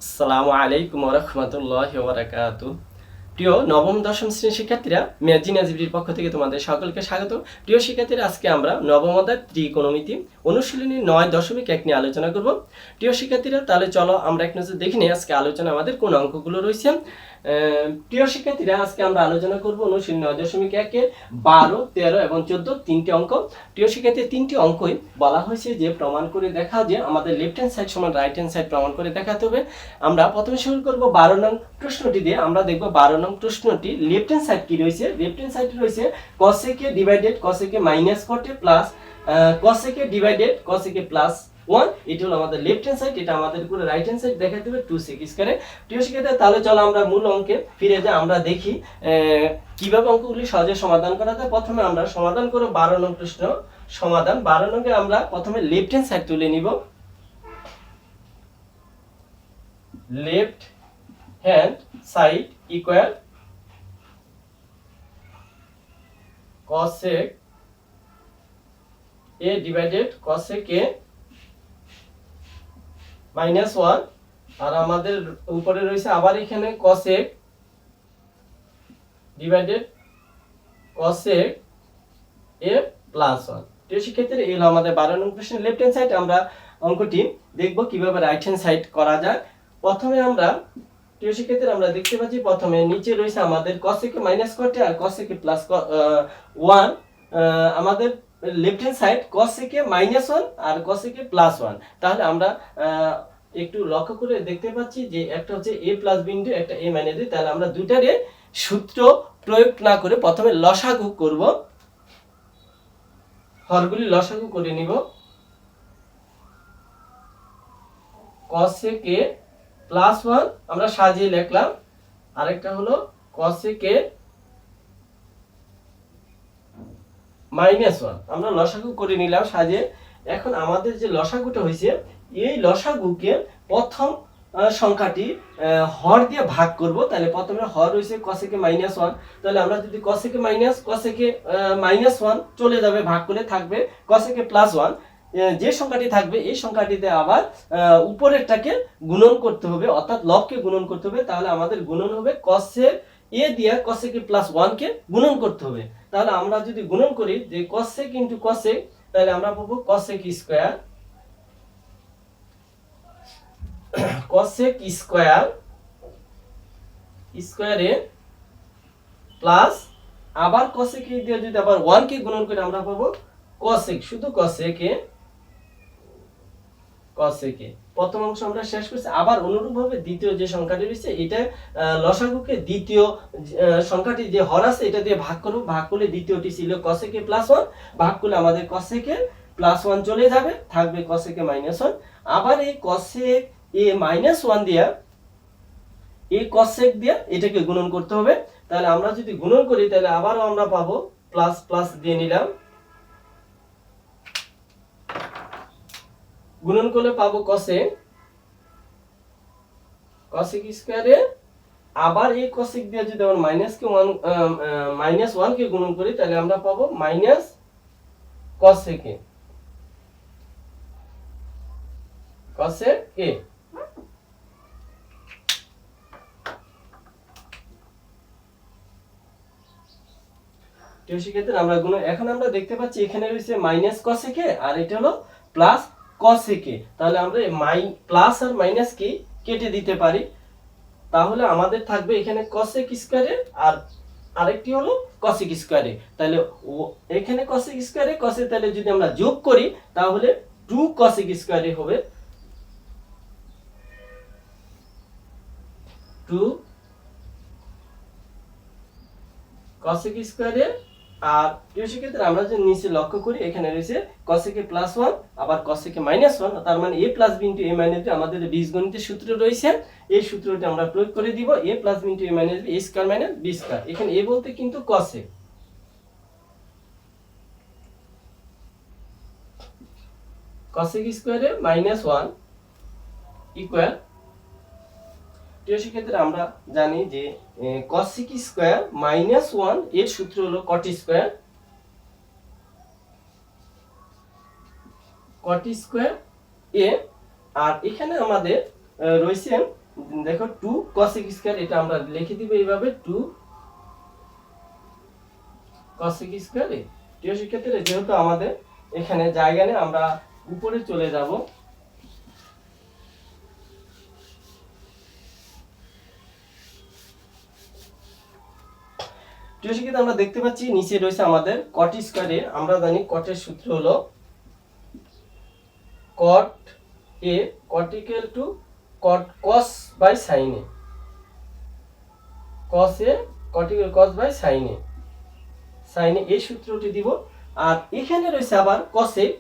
আসসালামু আলাইকুম ওয়া রাহমাতুল্লাহি ওয়া বারাকাতুহু। প্রিয় নবম দশম শ্রেণীর শিক্ষার্থীরা, মেজিন এজিবির পক্ষ থেকে তোমাদের সকলকে স্বাগত। প্রিয় শিক্ষার্থীরা, আজকে আমরা নবম অধ্যায় ত্রিকোণমিতি অনুশীলনী 9.1 নিয়ে আলোচনা করব। প্রিয় শিক্ষার্থীরা, তাহলে চলো আমরা এক নজর দেখে নিই আজকে আলোচনা আমাদের কোন অঙ্কগুলো রয়েছে। প্রিয় শিক্ষার্থীরা, আজকে আমরা আলোচনা করব অনুশীলনী 9.1 এর 12, 13 এবং 14 তিনটি অঙ্ক। প্রিয় শিক্ষার্থী, তিনটি অঙ্কই বলা হয়েছে যে প্রমাণ করে দেখা, যে আমাদের লেফট হ্যান্ড সাইড সমান রাইট হ্যান্ড সাইড প্রমাণ করে দেখাতে হবে। আমরা প্রথমে শুরু করব 12 নং প্রশ্নটি দিয়ে। আমরা দেখব 12 নং প্রশ্নটি লেফট হ্যান্ড সাইড কি রয়েছে। লেফট হ্যান্ড সাইড রয়েছে cosec divided cosec minus cot plus cosec divided cosec plus 1। এটা হলো আমাদের লেফট হ্যান্ড সাইড, এটা আমাদের পুরো রাইট হ্যান্ড সাইড দেখাতে হবে 2 sec স্কয়ারে। প্রিয় শিক্ষার্থীরা, তাহলে চলো আমরা মূল অঙ্কে ফিরে যাই, আমরা দেখি কিভাবে অঙ্কগুলি সহজে সমাধান করা যায়। প্রথমে আমরা সমাধান করব 12 নং প্রশ্ন সমাধান। 12 নঙ্গে আমরা প্রথমে লেফট হ্যান্ড সাইড তুলে নিব। Left hand side equal cosec a divided cosec a minus 1। আর আমাদের উপরে রয়েছে আবার এখানে cosec divided cosec a plus 1। প্রিয় শিক্ষার্থীরা, এই হলো আমাদের 12 নং প্রশ্নের লেফট হ্যান্ড সাইড। আমরা অঙ্কটি দেখব কিভাবে রাইট হ্যান্ড সাইড করা যায়। প্রথমে আমরা প্রিয় শিক্ষার্থীরা, আমরা দেখতে পাচ্ছি প্রথমে নিচে রয়েছে আমাদের cosec মাইনাস cot আর cosec প্লাস 1। আমাদের left hand side cosec minus 1 আর cosec প্লাস 1। তাহলে আমরা একটু লক্ষ্য করে দেখতে পাচ্ছি যে একটা হচ্ছে a প্লাস b ইনটু একটা a মাইনাস b। তাহলে আমরা দুটারে সূত্র প্রয়োগ না করে প্রথমে লসাগু করব, হরগুলি লসাগু করে নিব। cosec a প্লাস 1 আমরা সাজিয়ে লিখলাম, আরেকটা হলো cosec a মাইনাস 1 আমরা লসাগু করে নিলাম সাজিয়ে। এখন আমাদের যে লসাগুটা হয়েছে, এই লসাগুকে প্রথম সংখ্যাটি হর দিয়ে ভাগ করব। তাহলে প্রথমে হর হয়েছে cosec মাইনাস 1। তাহলে আমরা যদি cosec মাইনাস 1 চলে যাবে, ভাগ করে থাকবে cosec প্লাস 1। যে সংখ্যাটি থাকবে এই সংখ্যাটিতে আবার উপরেরটাকে গুণন করতে হবে, অর্থাৎ লবকে গুণন করতে হবে। তাহলে আমাদের গুণন হবে cosec a দিয়ে cosec প্লাস 1 কে গুণন করতে হবে। তাহলে আমরা যদি গুণন করি যে cosec ইনটু cosec, তাহলে আমরা পাবো cosec স্কয়ার, cosec স্কয়ার স্কয়ারে প্লাস আবার cosec দিয়ে যদি আবার 1 কে গুণন করি আমরা পাবো cosec, শুধু cosec এ cosec এ। প্রথম অংশ আমরা শেষ করছি। আবার অনুরূপভাবে দ্বিতীয় যে সংখ্যাটি রয়েছে, এটা লসাগুকে দ্বিতীয় সংখ্যাটি যে হর আছে এটা দিয়ে ভাগ করব। ভাগ করলে দ্বিতীয়টি ছিল cosec প্লাস 1, ভাগ করলে আমাদের cosec প্লাস 1 চলে যাবে, থাকবে cosec মাইনাস 1। আবার এই cosec a মাইনাস 1 দিয়া এই cosec দিয়ে এটাকে গুণন করতে হবে। তাহলে আমরা যদি গুণন করি তাহলে আবারও আমরা পাবো প্লাস প্লাস দিয়ে নিলাম, গুণন করলে পাবো cosec স্কয়ারে। আবার এই cosec দিয়ে যদি আমরা মাইনাস 1 কে গুণন করি তাহলে আমরা পাবো মাইনাস cosec a। আমরা গুণ, এখন আমরা দেখতে পাচ্ছি এখানে রয়েছে মাইনাস cosec a আর এটা হলো প্লাস cosec a। তাহলে আমরা প্লাস আর মাইনাস কি কেটে দিতে পারি। তাহলে আমাদের থাকবে এখানে cosec স্কয়ারে আর আরেকটি হলো cosec স্কয়ারে। তাহলে এখানে cosec স্কয়ারে cosec, তাহলে যদি আমরা যোগ করি তাহলে 2 cosec স্কয়ারে হবে, 2 cosec স্কয়ারে। আর প্রিয় শিক্ষার্থীরা, আমরা যে নিচে লক্ষ্য করি এখানে রয়েছে cosec প্লাস 1 আবার cosec মাইনাস 1। তার মানে a plus b into a minus b আমাদের বীজগণিতের সূত্র রয়েছে। এই সূত্রটি আমরা প্রয়োগ করে দিব, a plus b into a minus b, a square minus b square. এখানে a বলতে কিন্তু cosec স্কয়ারে মাইনাস 1 ইকুয়াল। প্রিয় শিক্ষার্থীরা, আমরা জানি যে cosec স্কয়ার মাইনাস 1 এর সূত্র হলো cot স্কয়ার a। আর এখানে আমাদের রয়েছে দেখো 2 cosec স্কয়ার, এটা আমরা লিখে দিব এইভাবে 2 cosec স্কয়ার। প্রিয় শিক্ষার্থীরা, যেহেতু আমাদের এখানে জায়গা নেই, আমরা উপরে চলে যাব। প্রিয় শিক্ষার্থী, আমরা দেখতে পাচ্ছি নিচে রয়েছে আমাদের cot স্কয়ারে। আমরা জানি কটের সূত্র হলো cot a cot equal to cot cos by sin a, cos a cot equal cos by sin a, sin a এই সূত্রটি দিব। আর এখানে রয়েছে আবার cosec,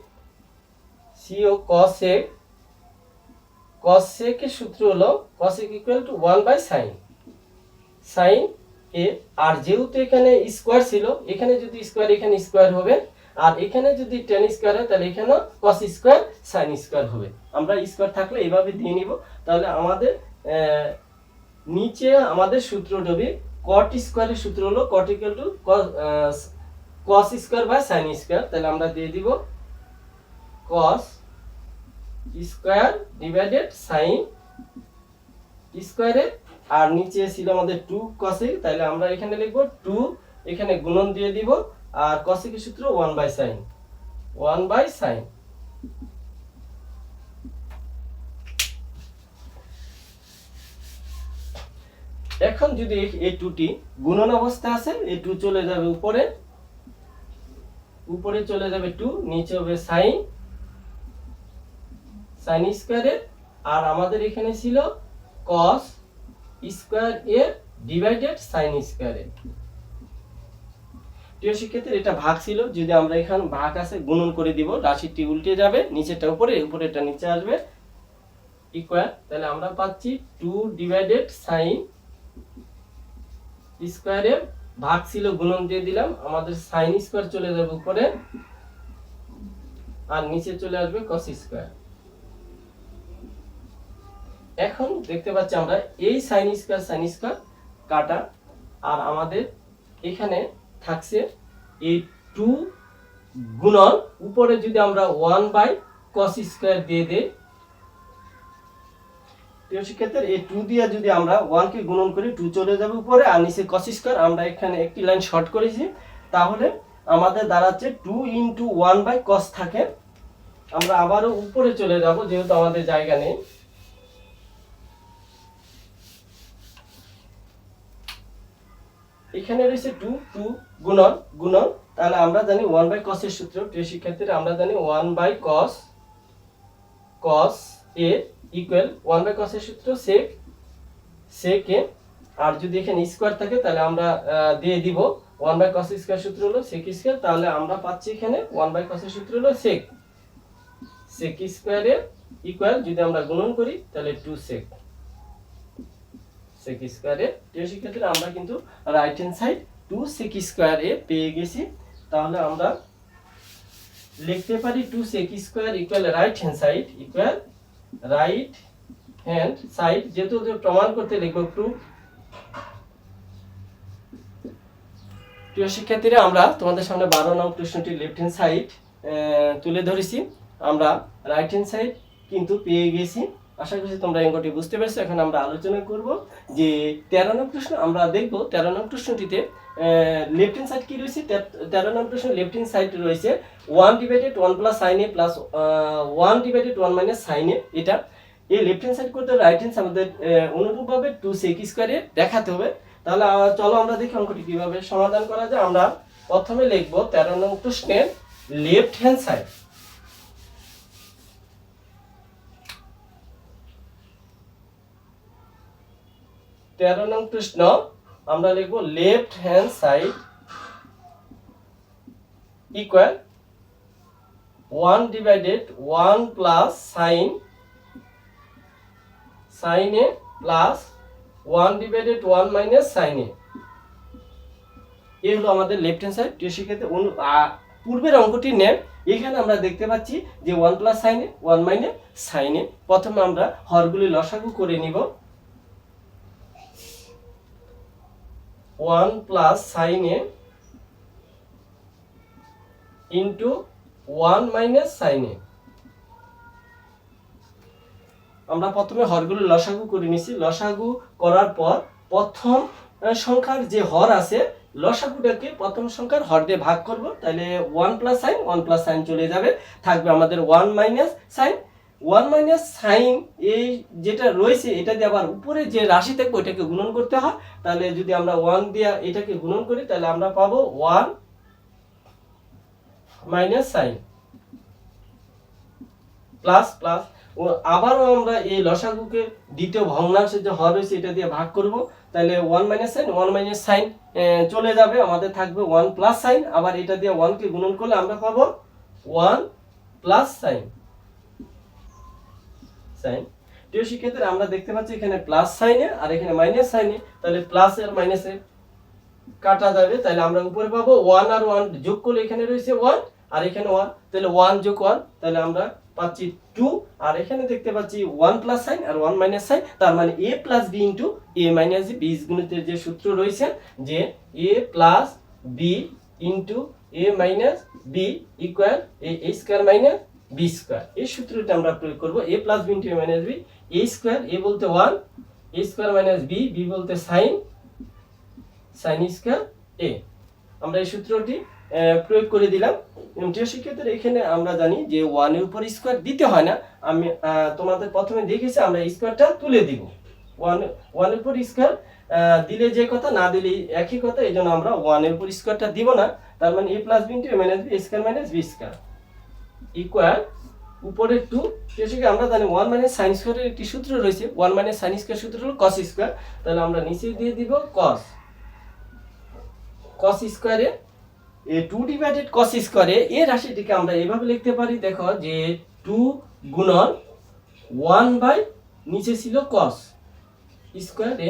co cosec, cosec এর সূত্র হলো cosec equal to 1 by sin, sin a। আর যেহেতু এখানে স্কয়ার ছিল, এখানে যদি স্কয়ার এখানে স্কয়ার হবে, আর এখানে যদি tan স্কয়ার হয় তাহলে এখানে cos স্কয়ার sin স্কয়ার হবে। আমরা স্কয়ার থাকলে এইভাবে দিয়ে নিব। তাহলে আমাদের নিচে আমাদের সূত্র হবে cot স্কয়ারের সূত্র হলো cot equal to cos square by sin square. তাহলে আমরা দিয়ে দিব cos স্কয়ার ডিভাইডেড sin স্কয়ারে, আর নিচে ছিল আমাদের 2 cosec, তাহলে আমরা এখানে লিখব 2, এখানে গুণন দিয়ে দিব, আর cosec এর সূত্র 1 বাই sin, 1 বাই sin। এখন যদি এই 2টি গুণন অবস্থা আছে, এই 2 চলে যাবে উপরে, উপরে চলে যাবে 2, নিচে হবে sin, sin স্কয়ারে, আর আমাদের এখানে ছিল cos স্কয়ার এ ডিভাইডেড sin স্কয়ারে। প্রিয় শিক্ষার্থী, এটা ভাগ ছিল, যদি আমরা এখানে ভাগ আছে গুণন করে দিব, রাশিটি উল্টে যাবে, নিচেরটা উপরে, উপরেরটা নিচে আসবে, ইকুয়াল। তাহলে আমরা পাচ্ছি 2 ডিভাইডেড sin স্কয়ারে, ভাগ ছিল গুণন দিয়ে দিলাম, আমাদের sin স্কয়ার চলে যাবে উপরে, আর নিচে চলে আসবে cos স্কয়ার। এখন দেখতে পাচ্ছি আমরা এই sin স্কয়ার কাটা, আর আমাদের এখানে থাকছে এই 2 গুণন, উপরে যদি আমরা 1 বাই cos স্কয়ার দিয়ে দেই, প্রিয় শিক্ষার্থী, এই 2 দিয়ে যদি আমরা 1 কে গুণন করি, 2 চলে যাবে উপরে, আর নিচে cos স্কয়ার। আমরা এখানে একটি লাইন শর্ট করেছি, তাহলে আমাদের দাঁড়াচ্ছে 2 ইনটু 1 বাই cos থাকে। আমরা আবারও উপরে চলে যাব, যেহেতু আমাদের জায়গা নেই। এখানে রয়েছে 2 গুণন গুণন, তাহলে আমরা জানি 1 বাই cos এর সূত্র। প্রিয় শিক্ষার্থীরা, আমরা জানি 1 by cos a equal 1 by cos এর সূত্র sec a, আর যদি এখানে স্কয়ার থাকে তাহলে আমরা দিয়ে দিব 1 বাই cos স্কয়ার সূত্র হলো sec স্কয়ার। তাহলে আমরা পাচ্ছি এখানে 1 বাই cos এর সূত্র হলো sec স্কয়ার এর ইকুয়াল, যদি আমরা গুণন করি তাহলে 2 sec স্কয়ারে। প্রিয় শিক্ষার্থীরা, আমরা কিন্তু right hand side 2 sec square এ পেয়ে গেছি। তাহলে আমরা লিখতে পারি 2 sec স্কয়ার equal right hand side, equal right hand side, যেহেতু প্রমাণ করতে লিখব প্রুফ। প্রিয় শিক্ষার্থীরা, আমরা তোমাদের সামনে 12 নং প্রশ্নটি লেফট হ্যান্ড সাইড তুলে ধরেছি। আমরা রাইট হ্যান্ড সাইড কিন্তু পেয়ে গেছি। আশা করছি তোমরা অঙ্কটি বুঝতে পেরেছো। এখন আমরা আলোচনা করব যে 13 নং প্রশ্ন। আমরা দেখব 13 নং প্রশ্নটিতে লেফট হ্যান্ড সাইড কি রয়েছে। 13 নং প্রশ্ন লেফট হ্যান্ড সাইড রয়েছে 1 divided 1 plus sin a plus 1 divided 1 minus sin a। এটা এই লেফট হ্যান্ড সাইড করতে রাইট হ্যান্ড আমাদের অনুরূপভাবে 2 sec স্কয়ারে দেখাতে হবে। তাহলে চলো আমরা দেখি অঙ্কটি কিভাবে সমাধান করা যায়। আমরা প্রথমে লিখব 13 নং প্রশ্নের লেফট হ্যান্ড সাইড। তেরো নং প্রশ্ন আমরা লিখব left hand side equal 1 divided 1 plus sin a plus 1 divided 1 minus sin a। এই হলো আমাদের লেফট হ্যান্ড সাইড। সেক্ষেত্রে পূর্বের অঙ্কটি নেন, এখানে আমরা দেখতে পাচ্ছি যে 1 plus sin a 1 minus sin a। প্রথমে আমরা হরগুলি লসাগু করে নিব। 1 plus sin a into 1 minus sin a। আমরা প্রথমে হরগুলো লসাগু করে নিছি। লসাগু করার পর প্রথম সংখ্যার যে হর আছে লসাগুটাকে প্রথম সংখ্যার হর দিয়ে ভাগ করব, তাহলে 1 প্লাস সাইন 1 প্লাস সাইন চলে যাবে, থাকবে আমাদের 1 মাইনাস সাইন। 1 মাইনাস সাইন এই যেটা রয়েছে এটা দিয়ে আবার উপরে যে রাশি থাকবে ওইটাকে গুণন করতে হয়। তাহলে যদি আমরা 1 দিয়ে এটাকে গুণন করি তাহলে আমরা পাবো 1 মাইনাস সাইন প্লাস প্লাস আবারও আমরা এই লসাগুকে দ্বিতীয় ভগ্নাংশের যে হর রয়েছে এটা দিয়ে ভাগ করব, তাহলে 1 মাইনাস সাইন 1 মাইনাস সাইন চলে যাবে, আমাদের থাকবে 1 প্লাস সাইন। আবার এটা দিয়ে 1 কে গুণন করলে আমরা পাবো 1 প্লাস সাইন সাইন। প্রিয় শিক্ষার্থীরা আমরা দেখতে পাচ্ছি এখানে প্লাস সাইনে আর এখানে মাইনাস সাইনে, তাহলে প্লাস আর মাইনাসে কাটা যাবে, তাহলে আমরা উপরে পাবো 1 আর 1 যোগ করলে এখানে রয়েছে 1 আর এখানে 1, তাহলে 1 যোগ 1 তাহলে আমরা পাচ্ছি 2, আর এখানে দেখতে পাচ্ছি 1 প্লাস সাইন আর 1 মাইনাস সাইন, তার মানে a plus b into a minus b, বীজগণিতের যে সূত্র রয়েছে যে a plus b into a minus b equal a square minus b square, এই সূত্রটা আমরা প্রয়োগ করব। a plus b into a minus b, a square a বলতে 1, a square minus b, b বলতে সাইন সাইন স্কয়ার a, আমরা এই সূত্রটি প্রয়োগ করে দিলাম। প্রিয় শিক্ষার্থীরা এখানে আমরা জানি যে 1 এর উপর স্কয়ার দিতে হয় না, আমি তোমাদের প্রথমে দেখেছি আমরা স্কয়ারটা তুলে দিব। 1 এর উপর স্কয়ার দিলে যে কথা না দিলে একই কথা, এইজন্য আমরা 1 এর উপর স্কয়ারটা দিব না। তার মানে a plus b into a minus b square minus b square equal উপরে 2। সেটাকে আমরা জানি 1 মাইনাস সাইন স্কয়ারের একটি সূত্র রয়েছে, 1 মাইনাস সাইন স্কয়ার সূত্র হলো cos স্কয়ার, তাহলে আমরা নিচে দিয়ে দিব cos স্কয়ারে 2 ডিভাইডেড cos স্কয়ারে এই রাশিটিকে আমরা এভাবে লিখতে পারি, দেখো যে 2 গুণন 1 বাই নিচে ছিল cos স্কয়ারে।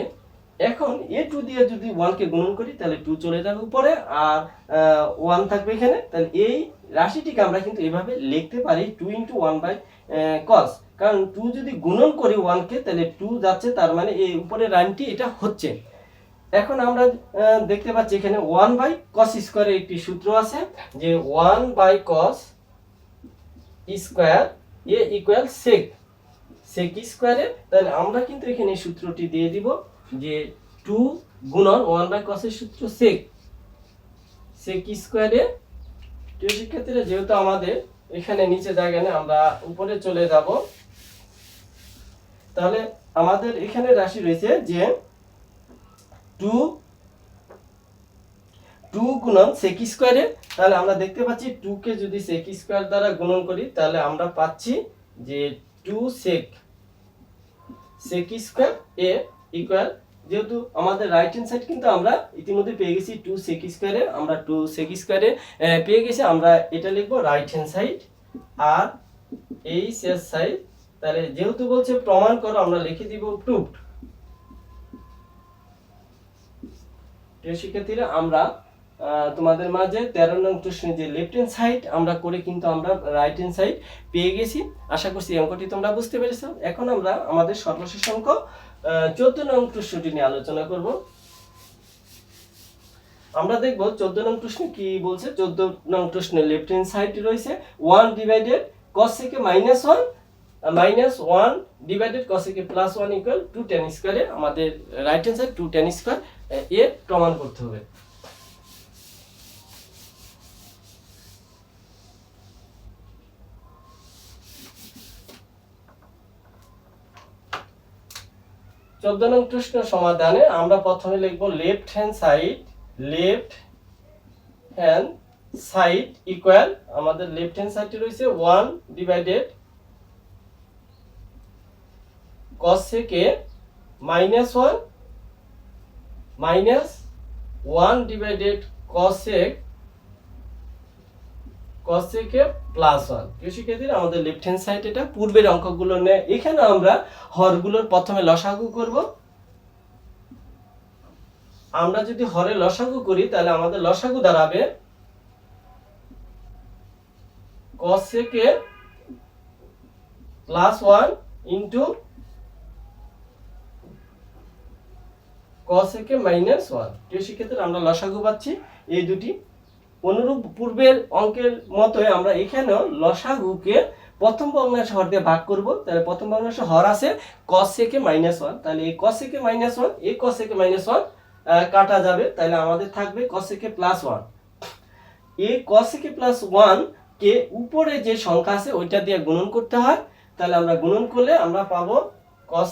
এখন এ 2 দিয়ে যদি 1 কে গুণন করি তাহলে 2 চলে যাবে উপরে আর 1 থাকবে এখানে, তাহলে এই রাশিটিকে আমরা কিন্তু এভাবে লিখতে পারি 2 ইনটু 1 বাই cos, কারণ 2 যদি গুণন করি 1 কে তাহলে 2 যাচ্ছে, তার মানে এই উপরের লাইনটি এটা হচ্ছে। এখন আমরা দেখতে পাচ্ছি এখানে 1 বাই cos স্কয়ারের একটি সূত্র আছে যে 1 by cos square a equal sec স্কয়ারে, তাহলে আমরা কিন্তু এখানে এই সূত্রটি দিয়ে দিব যে 2 গুণন 1 বাই cos এর সূত্র sec স্কয়ারে। তো শিক্ষার্থীরা যেহেতু আমাদের এখানে নিচে জায়গা নেই আমরা উপরে চলে যাব, তাহলে আমাদের এখানে রাশি রয়েছে যে 2 গুণন sec স্কয়ারে, তাহলে আমরা দেখতে পাচ্ছি 2 কে যদি sec স্কয়ার দ্বারা গুণন করি তাহলে আমরা পাচ্ছি যে 2 sec স্কয়ার a ইকুয়াল, যেহেতু আমাদের রাইট হ্যান্ড সাইড কিন্তু আমরা ইতিমধ্যে পেয়ে গেছি 2 sec স্কয়ারে, আমরা 2 sec স্কয়ারে পেয়ে গেছি, আমরা এটা লিখব রাইট হ্যান্ড সাইড আর এই শেষ সাইড, তাহলে যেহেতু বলছে প্রমাণ করো আমরা লিখে দিব প্রুভড। শিক্ষার্থীরা আমরা তোমাদের মাঝে 13 নং প্রশ্নে যে লেফট হ্যান্ড সাইড আমরা করে কিন্তু আমরা রাইট হ্যান্ড সাইড পেয়ে গেছি। আশা করছি অঙ্কটি তোমরা বুঝতে পেরেছো। এখন আমরা আমাদের সর্বশেষ অঙ্ক 14 নং প্রশ্নটি নিয়ে আলোচনা করব। আমরা দেখব 14 নং প্রশ্নে কি বলছে। 14 নং প্রশ্নে লেফট হ্যান্ড সাইড রয়েছে 1 ডিভাইডেড cos থেকে -1 -1 ডিভাইডেড cos থেকে +1 ইকুয়াল 2 tan স্কয়ারে, আমাদের right hand side 2 tan square এ প্রমাণ করতে হবে। চোদ্দ নং প্রশ্ন সমাধানে আমরা প্রথমে লিখব লেফট হ্যান্ড সাইড ইকুয়াল, আমাদের লেফট হ্যান্ড সাইডে রয়েছে 1 ডিভাইডেড cos থেকে -1 -1 ডিভাইডেড cos থেকে +1। শিক্ষার্থীরা আমাদের লেফট হ্যান্ড সাইড এটা পূর্বের অঙ্কগুলো নেয়, এখানে আমরা হরগুলোর প্রথমে লসাগু করব। আমরা যদি হরে লসাগু করি তাহলে আমাদের লসাগু দাঁড়াবে cos থেকে +1 ইনটু cos থেকে -1। শিক্ষার্থীরা আমরা লসাগু পাচ্ছি এই দুটি। অনুরূপ পূর্বের অঙ্কের মতোই আমরা এখানেও লসাগুকে প্রথম ভগ্নাংশ হর দিয়ে ভাগ করব, তাহলে প্রথম ভগ্নাংশ হর আছে cos থেকে -1, তাহলে এই cos থেকে -1 এই cos থেকে -1 কাটা যাবে, তাহলে আমাদের থাকবে cos থেকে +1। এই cos থেকে +1 কে উপরে যে সংখ্যা আছে ওইটা দিয়ে গুণন করতে হয়, তাহলে আমরা গুণন করলে আমরা পাবো cos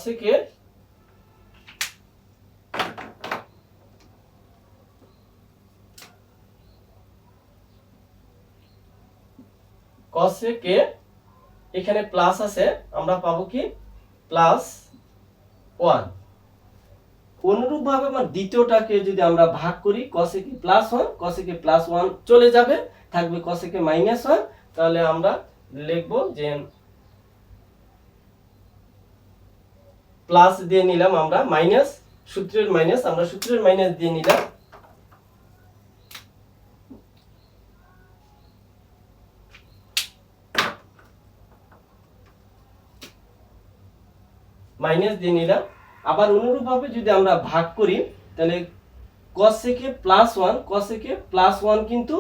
থেকে এখানে প্লাস আছে, আমরা পাবো কি +1। অনুরূপভাবে আমার দ্বিতীয়টাকে যদি আমরা ভাগ করি cos থেকে +1, cos থেকে +1 চলে যাবে, থাকবে cos থেকে -1, তাহলে আমরা লিখব যে প্লাস দিয়ে নিলাম আমরা মাইনাস, সূত্রের মাইনাস, আমরা সূত্রের মাইনাস দিয়ে নিলাম, মাইনাস দিয়ে নিলাম। আবার অনুরূপভাবে যদি আমরা ভাগ করি তাহলে cos থেকে +1, cos থেকে +1 কিন্তু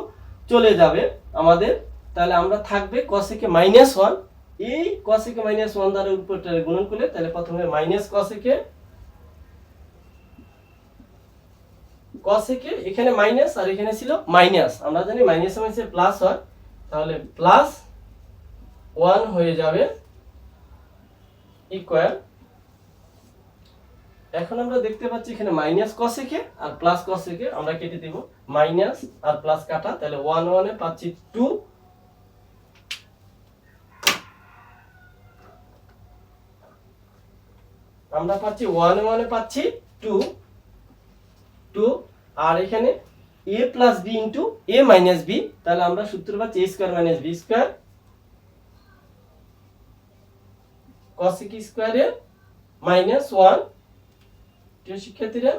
চলে যাবে আমাদের, তাহলে আমরা থাকবে cos থেকে -1, এই cos থেকে -1 দ্বারা উপরটা গুণন করলে তাহলে প্রথমে cos থেকে এখানে মাইনাস আর এখানে ছিল মাইনাস, আমরা জানি মাইনাস মাইনাসে প্লাস হয়, তাহলে +1 হয়ে যাবে ইকুয়াল। এখন আমরা দেখতে পাচ্ছি এখানে মাইনাস cos থেকে আর প্লাস cos থেকে আমরা কেটে দেব, মাইনাস আর প্লাস কাটা, তাহলে 1 1 এ পাচ্ছি 2, আমরা পাচ্ছি 1 1 এ পাচ্ছি 2 2, আর এখানে a + b * a - b, তাহলে আমরা সূত্র পাচ্ছি a² - b² cos² এর -1। প্রিয় শিক্ষার্থীরা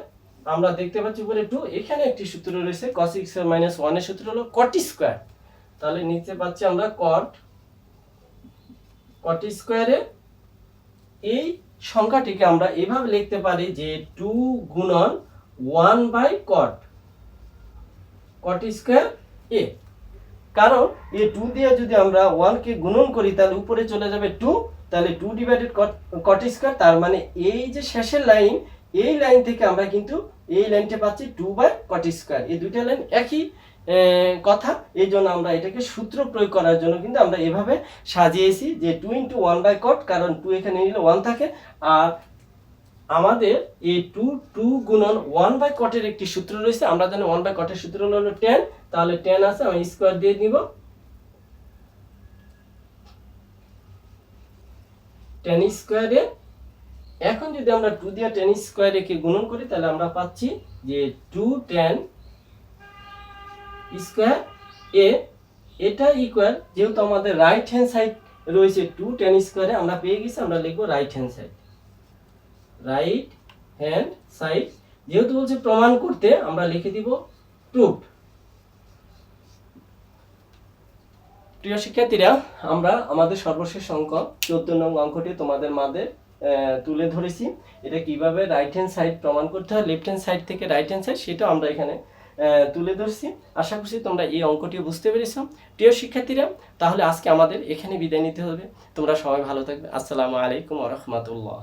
আমরা দেখতে পাচ্ছি উপরে 2, এখানে একটি সূত্র রয়েছে cos x এর -1 এর সূত্র হলো cot², তাহলে নিচে পাচ্ছি আমরা cot² এর এই সংখ্যাটিকে আমরা এভাবে লিখতে পারি যে 2 গুণন 1/cot cot² a, কারণ এই 2 দিয়ে যদি আমরা 1 কে গুণন করি তাহলে উপরে চলে যাবে 2, তাহলে 2 ডিভাইডেড cot², তার মানে এই যে শেষের লাইন, এই লাইন থেকে আমরা কিন্তু এই লাইনটা পাচ্ছি 2/cot², এই দুইটা লাইন একই কথা, এই জন্য আমরা এটাকে সূত্র প্রয়োগ করার জন্য কিন্তু আমরা এভাবে সাজিয়েছি যে 2 * 1/cot, কারণ 2 এখানে নিলে 1 থাকে, আর আমাদের এই 2 গুণন 1/cot এর একটি সূত্র রয়েছে, আমরা জানি 1/cot এর সূত্র হলো 10, তাহলে 10 আছে, আমি স্কয়ার দিয়ে নিব, 10² এ। এখন যদি আমরা 2 দিয়ে 10² কে গুণন করি তাহলে আমরা পাচ্ছি যে 210² a, এটা ইকুয়াল, যেহেতু আমাদের রাইট হ্যান্ড সাইড রয়েছে 210² এ, আমরা পেয়ে গেছি, আমরা লিখব রাইট হ্যান্ড সাইড, যেহেতু বলছে প্রমাণ করতে আমরা লিখে দিব প্রুফড। প্রিয় শিক্ষার্থীরা আমরা আমাদের সর্বশেষ অঙ্ক 14 নং অঙ্কটি তোমাদের মাঝে তুলে ধরেছি, এটা কিভাবে রাইট হ্যান্ড সাইড প্রমাণ করতে হয়, লেফট হ্যান্ড সাইড থেকে রাইট হ্যান্ড সাইড, সেটা আমরা এখানে তুলে ধরছি। আশা করছি তোমরা এই অঙ্কটি বুঝতে পেরেছো। প্রিয় শিক্ষার্থীরা তাহলে আজকে আমাদের এখানে বিদায় নিতে হবে, তোমরা সবাই ভালো থাকবে। আসসালামু আলাইকুম ওয়া রাহমাতুল্লাহ।